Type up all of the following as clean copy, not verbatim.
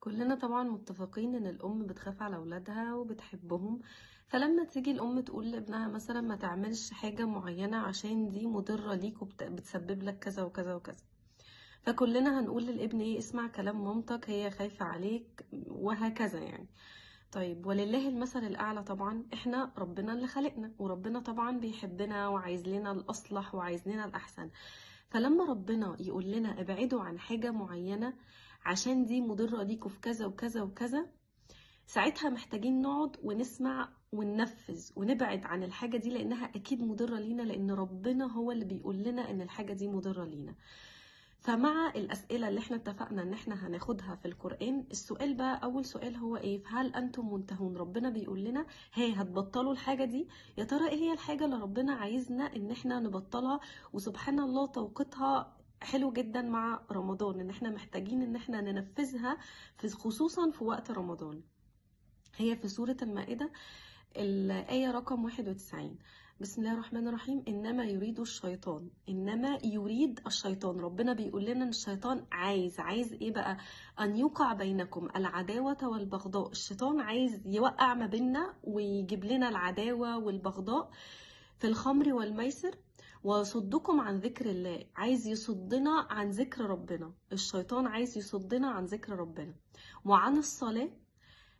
كلنا طبعا متفقين ان الام بتخاف على اولادها وبتحبهم. فلما تيجي الام تقول لابنها مثلا ما تعملش حاجة معينة عشان دي مضرة ليك وبتسبب لك كذا وكذا وكذا، فكلنا هنقول للابن ايه؟ اسمع كلام مامتك، هي خايفة عليك وهكذا يعني. طيب ولله المثل الاعلى، طبعا احنا ربنا اللي خلقنا وربنا طبعا بيحبنا وعايز لنا الاصلح وعايز لنا الاحسن. فلما ربنا يقول لنا ابعدوا عن حاجة معينة عشان دي مضرة ليكوا في كذا وكذا وكذا، ساعتها محتاجين نقعد ونسمع وننفذ ونبعد عن الحاجة دي، لانها اكيد مضرة لينا، لان ربنا هو اللي بيقول لنا ان الحاجة دي مضرة لينا. فمع الأسئلة اللي احنا اتفقنا ان احنا هناخدها في القرآن، السؤال بقى أول سؤال هو ايه؟ فهل أنتم منتهون؟ ربنا بيقول لنا هي هتبطلوا الحاجة دي؟ يا ترى ايه هي الحاجة اللي ربنا عايزنا ان احنا نبطلها؟ وسبحان الله توقيتها حلو جدا مع رمضان، ان احنا محتاجين ان احنا ننفذها خصوصا في وقت رمضان. هي في سورة المائدة الآية رقم 91. بسم الله الرحمن الرحيم. إنما يريد الشيطان. ربنا بيقول لنا إن الشيطان عايز إيه بقى؟ أن يوقع بينكم العداوة والبغضاء. الشيطان عايز يوقع ما بيننا ويجيب لنا العداوة والبغضاء في الخمر والميسر ويصدكم عن ذكر الله. عايز يصدنا عن ذكر ربنا، الشيطان عايز يصدنا عن ذكر ربنا وعن الصلاة.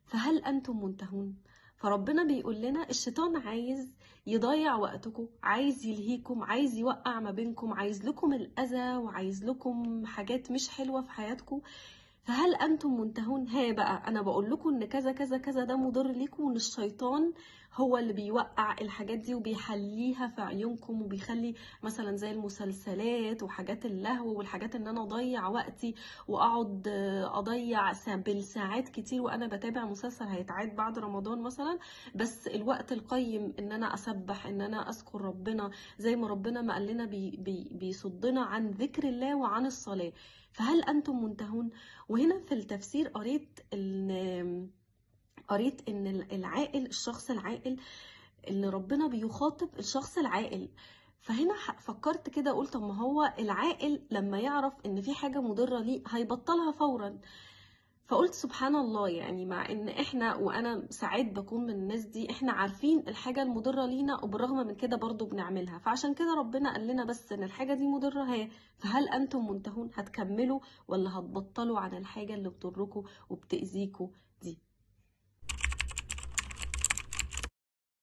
فهل أنتم منتهون؟ فربنا بيقول لنا الشيطان عايز يضيع وقتكم، عايز يلهيكم، عايز يوقع ما بينكم، عايز لكم الأذى وعايز لكم حاجات مش حلوة في حياتكم. فهل أنتم منتهون؟ ها بقى أنا بقول لكم إن كذا كذا كذا ده مضر لكم، وإن الشيطان هو اللي بيوقع الحاجات دي وبيحليها في عيونكم، وبيخلي مثلا زي المسلسلات وحاجات اللهو والحاجات ان انا اضيع وقتي واقعد اضيع بالساعات كتير وانا بتابع مسلسل هيتعاد بعد رمضان مثلا، بس الوقت القيم ان انا اسبح، ان انا اذكر ربنا زي ما ربنا ما قال لنا بيصدنا عن ذكر الله وعن الصلاة. فهل انتم منتهون؟ وهنا في التفسير قريت ان العاقل، الشخص العاقل اللي ربنا بيخاطب الشخص العاقل. فهنا فكرت كده قلت طب ما هو العاقل لما يعرف ان في حاجة مضرة ليه هيبطلها فورا. فقلت سبحان الله، يعني مع ان احنا وانا ساعات بكون من الناس دي احنا عارفين الحاجة المضرة لينا وبالرغم من كده برضو بنعملها. فعشان كده ربنا قال لنا بس ان الحاجة دي مضرة. هي فهل انتم منتهون؟ هتكملوا ولا هتبطلوا عن الحاجة اللي بتضركم وبتأذيكوا دي؟